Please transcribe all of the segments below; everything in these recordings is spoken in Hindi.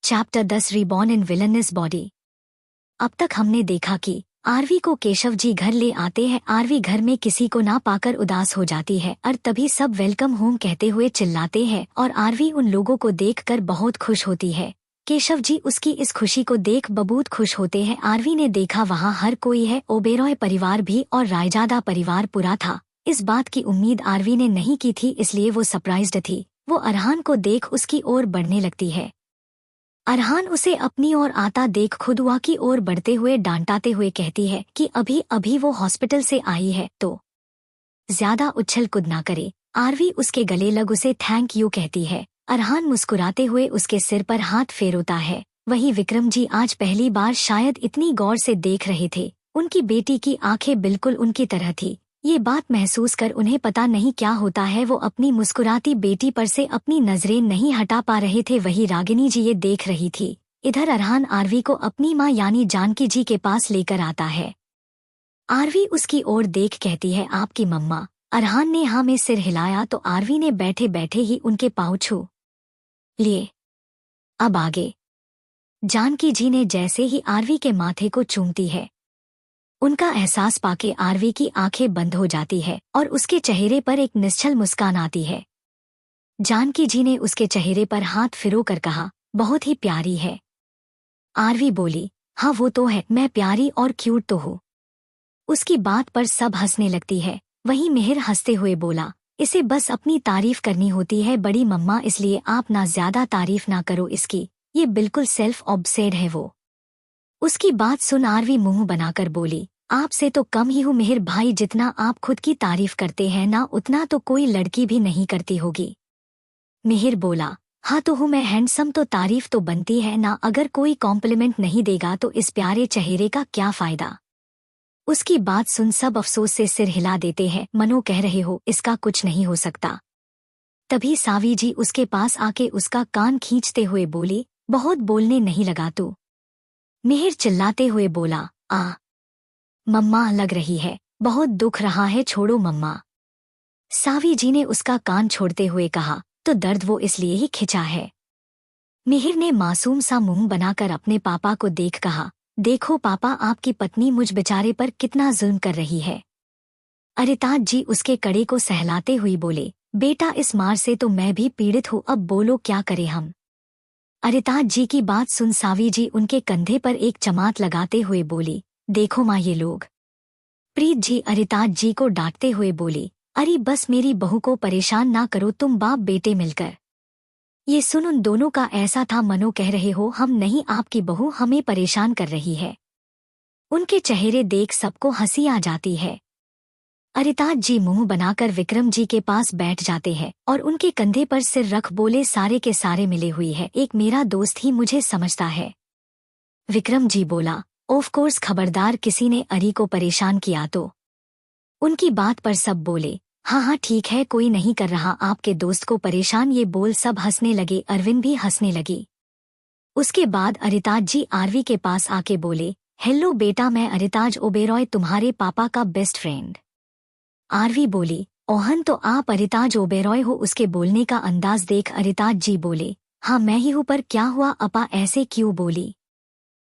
चैप्टर 10 रीबॉर्न इन विलनस बॉडी। अब तक हमने देखा कि आरवी को केशव जी घर ले आते हैं। आरवी घर में किसी को ना पाकर उदास हो जाती है और तभी सब वेलकम होम कहते हुए चिल्लाते हैं और आरवी उन लोगों को देखकर बहुत खुश होती है। केशव जी उसकी इस खुशी को देख बहुत खुश होते हैं। आरवी ने देखा वहाँ हर कोई है, ओबेरॉय परिवार भी और रायजादा परिवार पूरा था। इस बात की उम्मीद आरवी ने नहीं की थी, इसलिए वो सरप्राइज्ड थी। वो अरहान को देख उसकी ओर बढ़ने लगती है। अरहान उसे अपनी ओर आता देख खुद हुआ की ओर बढ़ते हुए डांटाते हुए कहती है कि अभी अभी वो हॉस्पिटल से आई है तो ज्यादा उछल कूद ना करे। आरवी उसके गले लग उसे थैंक यू कहती है। अरहान मुस्कुराते हुए उसके सिर पर हाथ फेरोता है। वहीं विक्रम जी आज पहली बार शायद इतनी गौर से देख रहे थे। उनकी बेटी की आंखें बिल्कुल उनकी तरह थी। ये बात महसूस कर उन्हें पता नहीं क्या होता है, वो अपनी मुस्कुराती बेटी पर से अपनी नजरें नहीं हटा पा रहे थे। वही रागिनी जी ये देख रही थी। इधर अरहान आरवी को अपनी माँ यानी जानकी जी के पास लेकर आता है। आरवी उसकी ओर देख कहती है, आपकी मम्मा। अरहान ने हाँ में सिर हिलाया तो आरवी ने बैठे बैठे ही उनके पाँव छू लिए। अब आगे। जानकी जी ने जैसे ही आरवी के माथे को चूमती है, उनका एहसास पाके आरवी की आंखें बंद हो जाती है और उसके चेहरे पर एक निश्चल मुस्कान आती है। जानकी जी ने उसके चेहरे पर हाथ फिरोकर कहा, बहुत ही प्यारी है। आरवी बोली, हाँ वो तो है, मैं प्यारी और क्यूट तो हूँ। उसकी बात पर सब हंसने लगती है। वहीं मिहिर हंसते हुए बोला, इसे बस अपनी तारीफ करनी होती है बड़ी मम्मा, इसलिए आप ना ज्यादा तारीफ ना करो इसकी, ये बिल्कुल सेल्फ ऑब्सेड है वो। उसकी बात सुन आरवी मुंह बनाकर बोली, आपसे तो कम ही हूँ मिहिर भाई, जितना आप खुद की तारीफ करते हैं ना उतना तो कोई लड़की भी नहीं करती होगी। मिहिर बोला, हाँ तो हूँ मैं हैंडसम, तो तारीफ तो बनती है ना, अगर कोई कॉम्प्लीमेंट नहीं देगा तो इस प्यारे चेहरे का क्या फायदा। उसकी बात सुन सब अफसोस से सिर हिला देते हैं, मनो कह रहे हो इसका कुछ नहीं हो सकता। तभी सावी जी उसके पास आके उसका कान खींचते हुए बोली, बहुत बोलने नहीं लगा तू। मिहिर चिल्लाते हुए बोला, मम्मा लग रही है, बहुत दुख रहा है, छोड़ो मम्मा। सावी जी ने उसका कान छोड़ते हुए कहा, तो दर्द वो इसलिए ही खिंचा है। मिहिर ने मासूम सा मुंह बनाकर अपने पापा को देख कहा, देखो पापा, आपकी पत्नी मुझ बेचारे पर कितना जुल्म कर रही है। अरिताज जी उसके कड़े को सहलाते हुए बोले, बेटा इस मार से तो मैं भी पीड़ित हूँ, अब बोलो क्या करें हम। अरिताज जी की बात सुन सावी जी उनके कंधे पर एक चमाट लगाते हुए बोली, देखो माँ ये लोग। प्रीत जी अरिताज जी को डांटते हुए बोली, अरे बस मेरी बहू को परेशान ना करो तुम बाप बेटे मिलकर। ये सुन उन दोनों का ऐसा था मनो कह रहे हो हम नहीं, आपकी बहू हमें परेशान कर रही है। उनके चेहरे देख सबको हंसी आ जाती है। अरिताज जी मुंह बनाकर विक्रम जी के पास बैठ जाते हैं और उनके कंधे पर सिर रख बोले, सारे के सारे मिले हुई है, एक मेरा दोस्त ही मुझे समझता है। विक्रम जी बोला, ऑफ कोर्स, खबरदार किसी ने अरी को परेशान किया तो। उनकी बात पर सब बोले, हाँ हाँ ठीक है, कोई नहीं कर रहा आपके दोस्त को परेशान। ये बोल सब हंसने लगे, अरविंद भी हंसने लगी। उसके बाद अरिताज जी आरवी के पास आके बोले, हेलो बेटा, मैं अरिताज ओबेरॉय, तुम्हारे पापा का बेस्ट फ्रेंड। आरवी बोली, ओहन तो आप अरिताज ओबेरॉय हो। उसके बोलने का अंदाज देख अरिताज जी बोले, हाँ मैं ही हूँ, पर क्या हुआ अपा, ऐसे क्यों बोली।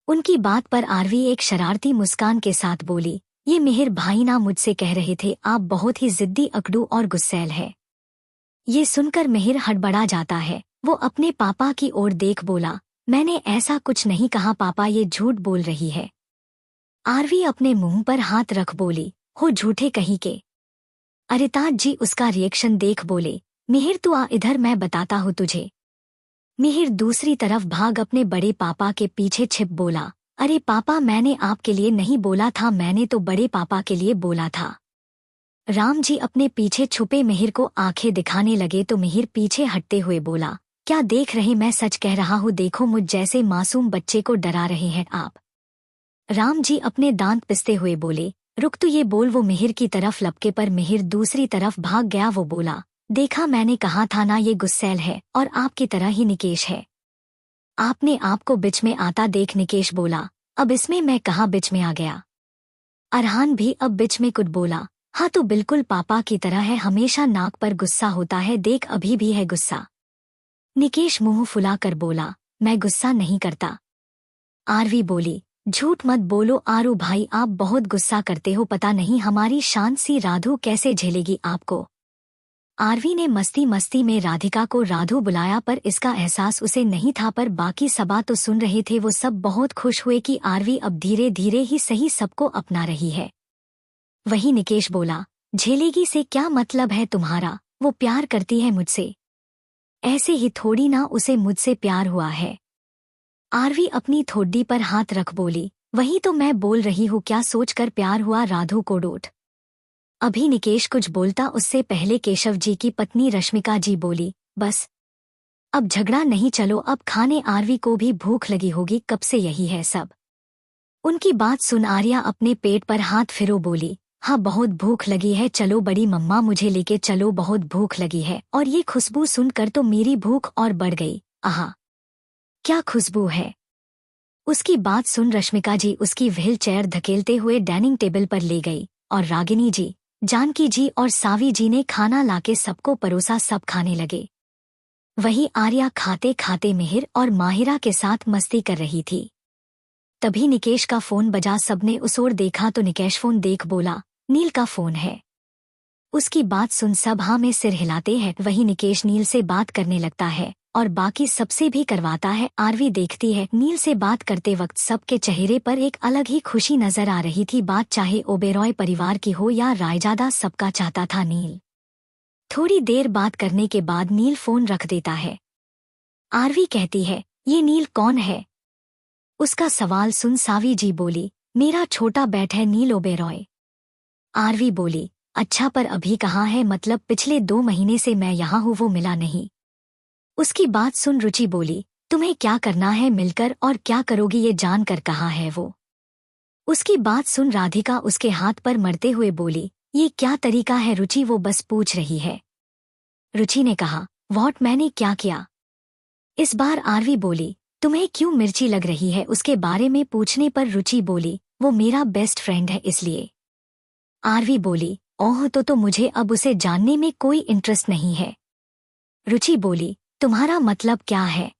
उनकी बात पर आरवी एक शरारती मुस्कान के साथ बोली, ये मिहिर भाई ना मुझसे कह रहे थे आप बहुत ही जिद्दी, अकड़ू और गुस्सैल है। ये सुनकर मिहिर हड़बड़ा जाता है। वो अपने पापा की ओर देख बोला, मैंने ऐसा कुछ नहीं कहा पापा, ये झूठ बोल रही है। आरवी अपने मुंह पर हाथ रख बोली, हो झूठे कहीं के। अरिताज जी उसका रिएक्शन देख बोले, मिहिर तू आ इधर, मैं बताता हूँ तुझे। मिहिर दूसरी तरफ भाग अपने बड़े पापा के पीछे छिप बोला, अरे पापा मैंने आपके लिए नहीं बोला था, मैंने तो बड़े पापा के लिए बोला था। राम जी अपने पीछे छुपे मिहिर को आंखें दिखाने लगे तो मिहिर पीछे हटते हुए बोला, क्या देख रहे, मैं सच कह रहा हूँ, देखो मुझ जैसे मासूम बच्चे को डरा रहे हैं आप। राम जी अपने दांत पिसते हुए बोले, रुक तू, ये बोल वो मिहिर की तरफ लपके पर मिहिर दूसरी तरफ भाग गया। वो बोला, देखा मैंने कहा था ना ये गुस्सैल है और आपकी तरह ही निकेश है। आपने आपको बिच में आता देख निकेश बोला, अब इसमें मैं कहाँ बिच में आ गया। अरहान भी अब बिच में कुछ बोला, हाँ तो बिल्कुल पापा की तरह है, हमेशा नाक पर गुस्सा होता है, देख अभी भी है गुस्सा। निकेश मुंह फुलाकर बोला, मैं गुस्सा नहीं करता। आरवी बोली, झूठ मत बोलो आरू भाई, आप बहुत गुस्सा करते हो, पता नहीं हमारी शांत सी राधु कैसे झेलेगी आपको। आरवी ने मस्ती मस्ती में राधिका को राधु बुलाया, पर इसका एहसास उसे नहीं था, पर बाकी सबा तो सुन रहे थे। वो सब बहुत खुश हुए कि आरवी अब धीरे धीरे ही सही सबको अपना रही है। वही निकेश बोला, झेलेगी से क्या मतलब है तुम्हारा, वो प्यार करती है मुझसे, ऐसे ही थोड़ी ना उसे मुझसे प्यार हुआ है। आरवी अपनी ठोड्डी पर हाथ रख बोली, वही तो मैं बोल रही हूँ, क्या सोचकर प्यार हुआ राधु को डोट। अभी निकेश कुछ बोलता उससे पहले केशव जी की पत्नी रश्मिका जी बोली, बस अब झगड़ा नहीं, चलो अब खाने, आरवी को भी भूख लगी होगी, कब से यही है सब। उनकी बात सुन आर्या अपने पेट पर हाथ फिरो बोली, हाँ बहुत भूख लगी है, चलो बड़ी मम्मा मुझे लेके चलो, बहुत भूख लगी है। और ये खुशबू सुनकर तो मेरी भूख और बढ़ गई। आहा, क्या खुशबू है। उसकी बात सुन रश्मिका जी उसकी व्हील चेयर धकेलते हुए डाइनिंग टेबल पर ले गई और रागिनी जी, जानकी जी और सावी जी ने खाना लाके सबको परोसा, सब खाने लगे। वही आर्या खाते खाते मिहिर और माहिरा के साथ मस्ती कर रही थी। तभी निकेश का फोन बजा, सबने उस ओर देखा तो निकेश फोन देख बोला, नील का फोन है। उसकी बात सुन सब हाँ में सिर हिलाते हैं। वही निकेश नील से बात करने लगता है और बाकी सबसे भी करवाता है। आरवी देखती है नील से बात करते वक्त सबके चेहरे पर एक अलग ही खुशी नजर आ रही थी। बात चाहे ओबेरॉय परिवार की हो या रायजादा, सबका चाहता था नील। थोड़ी देर बात करने के बाद नील फोन रख देता है। आरवी कहती है, ये नील कौन है। उसका सवाल सुन सावी जी बोली, मेरा छोटा बेटा है नील ओबेरॉय। आरवी बोली, अच्छा पर अभी कहाँ है, मतलब पिछले 2 महीने से मैं यहाँ हूँ, वो मिला नहीं। उसकी बात सुन रुचि बोली, तुम्हें क्या करना है मिलकर, और क्या करोगी ये जानकर, कहाँ है वो। उसकी बात सुन राधिका उसके हाथ पर मरते हुए बोली, ये क्या तरीका है रुचि, वो बस पूछ रही है। रुचि ने कहा, व्हाट, मैंने क्या किया। इस बार आरवी बोली, तुम्हें क्यों मिर्ची लग रही है। उसके बारे में पूछने पर रुचि बोली, वो मेरा बेस्ट फ्रेंड है इसलिए। आरवी बोली, ओह तो मुझे अब उसे जानने में कोई इंटरेस्ट नहीं है। रुचि बोली, तुम्हारा मतलब क्या है।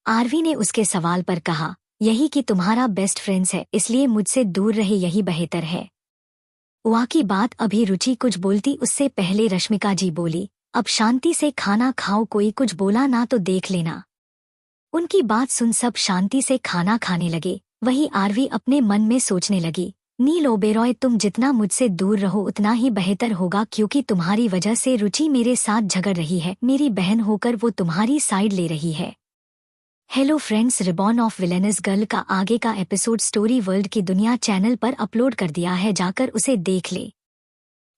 आरवी ने उसके सवाल पर कहा, यही कि तुम्हारा बेस्ट फ्रेंड्स है इसलिए मुझसे दूर रहे, यही बेहतर है। वहाँ की बात अभी रुचि कुछ बोलती उससे पहले रश्मिका जी बोली, अब शांति से खाना खाओ, कोई कुछ बोला ना तो देख लेना। उनकी बात सुन सब शांति से खाना खाने लगे। वही आरवी अपने मन में सोचने लगी, नील ओबेरॉय, तुम जितना मुझसे दूर रहो उतना ही बेहतर होगा, क्योंकि तुम्हारी वजह से रुचि मेरे साथ झगड़ रही है। मेरी बहन होकर वो तुम्हारी साइड ले रही है। Hello friends, reborn of villainous girl का आगे का एपिसोड स्टोरी वर्ल्ड की दुनिया चैनल पर अपलोड कर दिया है, जाकर उसे देख ले।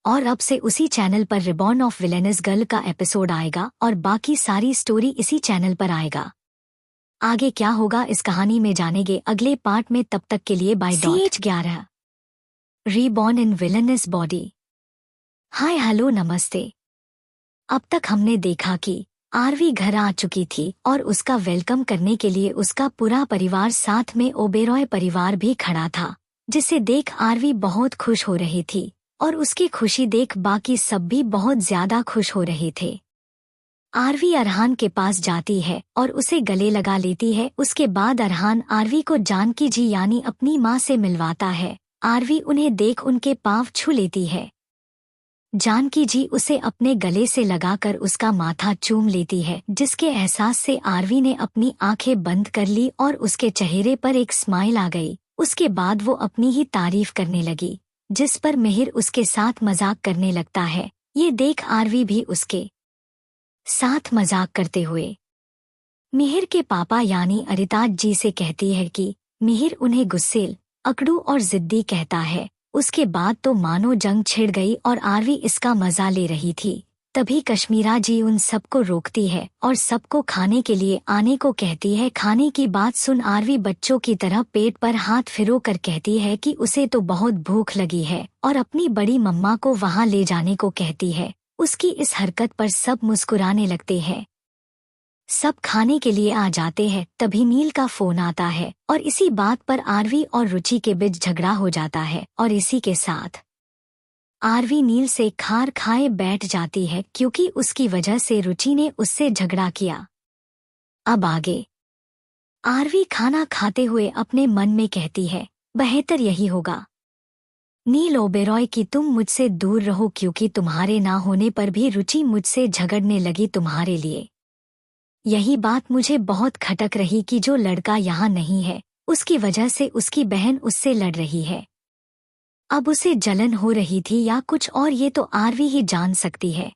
और अब से उसी चैनल पर रिबॉर्न ऑफ विलेनस गर्ल का एपिसोड आएगा और बाकी सारी स्टोरी इसी चैनल पर आएगा। आगे क्या होगा इस कहानी में जानेंगे अगले पार्ट में। तब तक के लिए बाय। CH11 रीबॉर्न इन विलेनस बॉडी। हाय हेलो नमस्ते। अब तक हमने देखा कि आरवी घर आ चुकी थी और उसका वेलकम करने के लिए उसका पूरा परिवार, साथ में ओबेरॉय परिवार भी खड़ा था, जिसे देख आरवी बहुत खुश हो रही थी और उसकी खुशी देख बाकी सब भी बहुत ज्यादा खुश हो रहे थे। आरवी अरहान के पास जाती है और उसे गले लगा लेती है। उसके बाद अरहान आरवी को जानकी जी यानी अपनी माँ से मिलवाता है। आरवी उन्हें देख उनके पाँव छू लेती है। जानकी जी उसे अपने गले से लगाकर उसका माथा चूम लेती है, जिसके एहसास से आरवी ने अपनी आंखें बंद कर ली और उसके चेहरे पर एक स्माइल आ गई। उसके बाद वो अपनी ही तारीफ करने लगी, जिस पर मिहिर उसके साथ मजाक करने लगता है। ये देख आरवी भी उसके साथ मजाक करते हुए मिहिर के पापा यानी अरिताज जी से कहती है कि मिहिर उन्हें गुस्सेल, अकड़ू और जिद्दी कहता है। उसके बाद तो मानो जंग छिड़ गई और आरवी इसका मजा ले रही थी। तभी कश्मीरा जी उन सबको रोकती है और सबको खाने के लिए आने को कहती है। खाने की बात सुन आरवी बच्चों की तरह पेट पर हाथ फिरो कर कहती है कि उसे तो बहुत भूख लगी है और अपनी बड़ी मम्मा को वहां ले जाने को कहती है। उसकी इस हरकत पर सब मुस्कुराने लगते हैं। सब खाने के लिए आ जाते हैं। तभी नील का फोन आता है और इसी बात पर आरवी और रुचि के बीच झगड़ा हो जाता है और इसी के साथ आरवी नील से खार खाए बैठ जाती है, क्योंकि उसकी वजह से रुचि ने उससे झगड़ा किया। अब आगे आरवी खाना खाते हुए अपने मन में कहती है, बेहतर यही होगा नील ओबेरॉय कि तुम मुझसे दूर रहो, क्योंकि तुम्हारे ना होने पर भी रुचि मुझसे झगड़ने लगी तुम्हारे लिए। यही बात मुझे बहुत खटक रही कि जो लड़का यहाँ नहीं है, उसकी वजह से उसकी बहन उससे लड़ रही है। अब उसे जलन हो रही थी या कुछ और, ये तो आरवी ही जान सकती है।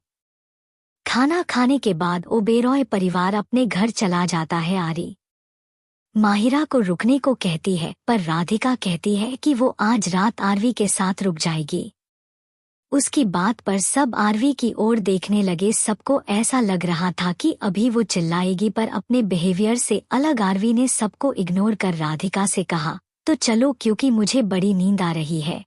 खाना खाने के बाद ओबेरॉय परिवार अपने घर चला जाता है। आरी माहिरा को रुकने को कहती है, पर राधिका कहती है कि वो आज रात आरवी के साथ रुक जाएगी। उसकी बात पर सब आरवी की ओर देखने लगे। सबको ऐसा लग रहा था कि अभी वो चिल्लाएगी, पर अपने बिहेवियर से अलग आरवी ने सबको इग्नोर कर राधिका से कहा, तो चलो क्योंकि मुझे बड़ी नींद आ रही है।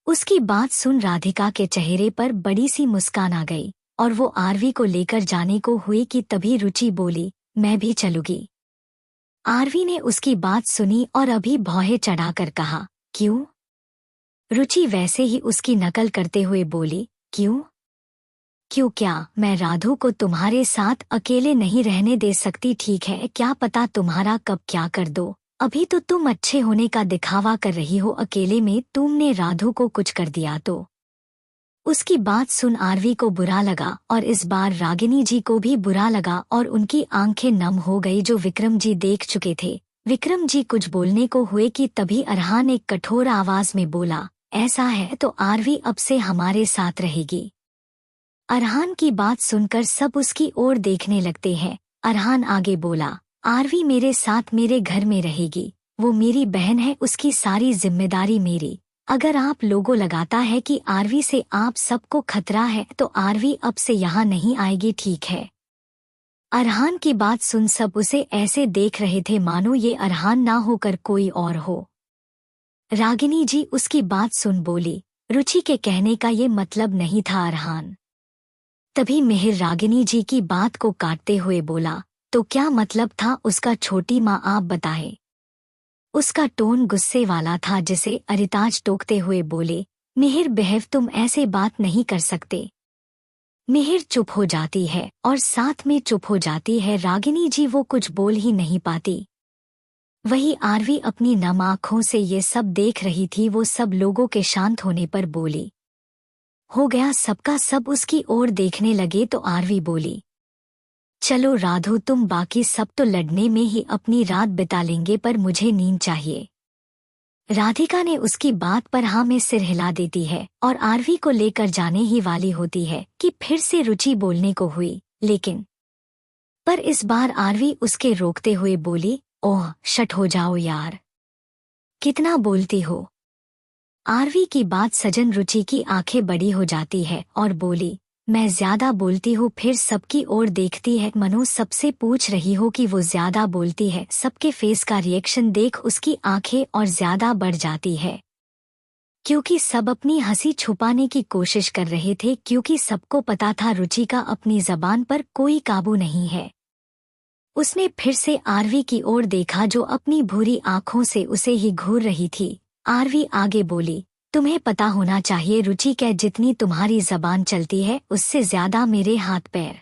उसकी बात सुन राधिका के चेहरे पर बड़ी सी मुस्कान आ गई और वो आरवी को लेकर जाने को हुई कि तभी रुचि बोली, मैं भी चलूंगी। आरवी ने उसकी बात सुनी और अभी भौहें चढ़ाकर कहा, क्यों? रुचि वैसे ही उसकी नकल करते हुए बोली, क्यों? क्यों क्या? मैं राधु को तुम्हारे साथ अकेले नहीं रहने दे सकती, ठीक है? क्या पता तुम्हारा कब क्या कर दो। अभी तो तुम अच्छे होने का दिखावा कर रही हो, अकेले में तुमने राधु को कुछ कर दिया तो। उसकी बात सुन आरवी को बुरा लगा और इस बार रागिनी जी को भी बुरा लगा और उनकी आंखें नम हो गई जो विक्रम जी देख चुके थे। विक्रम जी कुछ बोलने को हुए कि तभी अरहान एक कठोर आवाज में बोला, ऐसा है तो आरवी अब से हमारे साथ रहेगी। अरहान की बात सुनकर सब उसकी ओर देखने लगते हैं। अरहान आगे बोला, आरवी मेरे साथ मेरे घर में रहेगी, वो मेरी बहन है, उसकी सारी जिम्मेदारी मेरी। अगर आप लोगों लगाता है कि आरवी से आप सबको खतरा है तो आरवी अब से यहाँ नहीं आएगी, ठीक है? अरहान की बात सुन सब उसे ऐसे देख रहे थे मानो ये अरहान ना होकर कोई और हो। रागिनी जी उसकी बात सुन बोली, रुचि के कहने का ये मतलब नहीं था अरहान। तभी मिहिर रागिनी जी की बात को काटते हुए बोला, तो क्या मतलब था उसका छोटी माँ, आप बताएं। उसका टोन गुस्से वाला था जिसे अरिताज टोकते हुए बोले, मिहिर बहव तुम ऐसे बात नहीं कर सकते। मिहिर चुप हो जाती है और साथ में चुप हो जाती है रागिनी जी, वो कुछ बोल ही नहीं पाती। वही आरवी अपनी नम आँखों से ये सब देख रही थी। वो सब लोगों के शांत होने पर बोली, हो गया सबका सब उसकी ओर देखने लगे तो आरवी बोली, चलो राधु तुम बाकी सब तो लड़ने में ही अपनी रात बिता लेंगे, पर मुझे नींद चाहिए। राधिका ने उसकी बात पर हाँ में सिर हिला देती है और आरवी को लेकर जाने ही वाली होती है कि फिर से रुचि बोलने को हुई, लेकिन पर इस बार आरवी उसके रोकते हुए बोली, ओह शट हो जाओ यार, कितना बोलती हो। आरवी की बात सजन रुचि की आंखें बड़ी हो जाती है और बोली, मैं ज्यादा बोलती हूँ? फिर सबकी ओर देखती है, मनो सबसे पूछ रही हो कि वो ज्यादा बोलती है। सबके फेस का रिएक्शन देख उसकी आंखें और ज्यादा बढ़ जाती है, क्योंकि सब अपनी हंसी छुपाने की कोशिश कर रहे थे, क्योंकि सबको पता था रुचि का अपनी जबान पर कोई काबू नहीं है। उसने फिर से आरवी की ओर देखा जो अपनी भूरी आंखों से उसे ही घूर रही थी। आरवी आगे बोली, तुम्हें पता होना चाहिए रुचि के जितनी तुम्हारी जबान चलती है उससे ज्यादा मेरे हाथ पैर।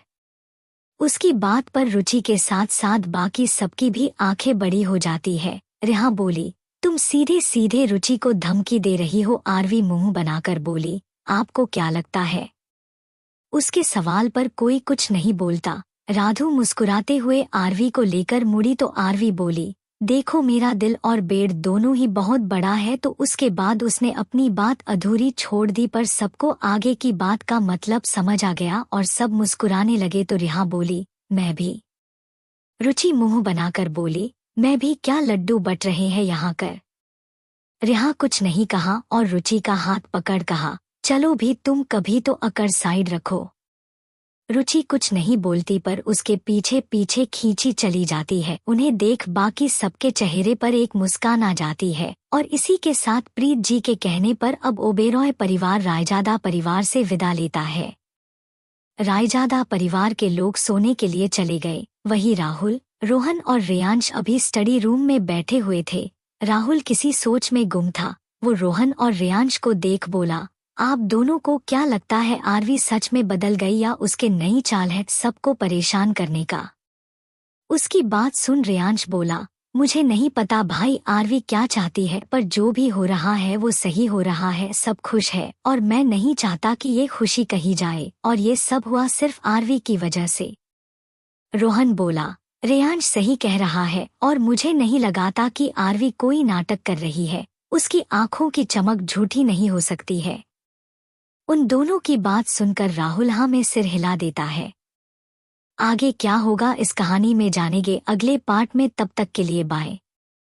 उसकी बात पर रुचि के साथ साथ बाकी सबकी भी आंखें बड़ी हो जाती है। रिहा बोली, तुम सीधे सीधे रुचि को धमकी दे रही हो? आरवी मुंह बनाकर बोली, आपको क्या लगता है? उसके सवाल पर कोई कुछ नहीं बोलता। राधु मुस्कुराते हुए आरवी को लेकर मुड़ी तो आरवी बोली, देखो मेरा दिल और बेड दोनों ही बहुत बड़ा है। तो उसके बाद उसने अपनी बात अधूरी छोड़ दी, पर सबको आगे की बात का मतलब समझ आ गया और सब मुस्कुराने लगे। तो रिहा बोली, मैं भी। रुचि मुंह बनाकर बोली, मैं भी? क्या लड्डू बट रहे हैं यहाँ कर? रिहा कुछ नहीं कहा और रुचि का हाथ पकड़ कहा, चलो भी तुम कभी तो अकड़ साइड रखो। रुचि कुछ नहीं बोलती पर उसके पीछे पीछे खींची चली जाती है। उन्हें देख बाकी सबके चेहरे पर एक मुस्कान आ जाती है और इसी के साथ प्रीत जी के कहने पर अब ओबेरॉय परिवार रायजादा परिवार से विदा लेता है। रायजादा परिवार के लोग सोने के लिए चले गए। वही राहुल, रोहन और रेयांश अभी स्टडी रूम में बैठे हुए थे। राहुल किसी सोच में गुम था। वो रोहन और रेयांश को देख बोला, आप दोनों को क्या लगता है आरवी सच में बदल गई या उसके नई चाल है सबको परेशान करने का? उसकी बात सुन रेयांश बोला, मुझे नहीं पता भाई आरवी क्या चाहती है, पर जो भी हो रहा है वो सही हो रहा है, सब खुश है और मैं नहीं चाहता कि ये खुशी कही जाए, और ये सब हुआ सिर्फ आरवी की वजह से। रोहन बोला, रेयांश सही कह रहा है और मुझे नहीं लगाता कि आरवी कोई नाटक कर रही है, उसकी आंखों की चमक झूठी नहीं हो सकती है। उन दोनों की बात सुनकर राहुल हाँ में सिर हिला देता है। आगे क्या होगा इस कहानी में जानेंगे अगले पार्ट में, तब तक के लिए बाय।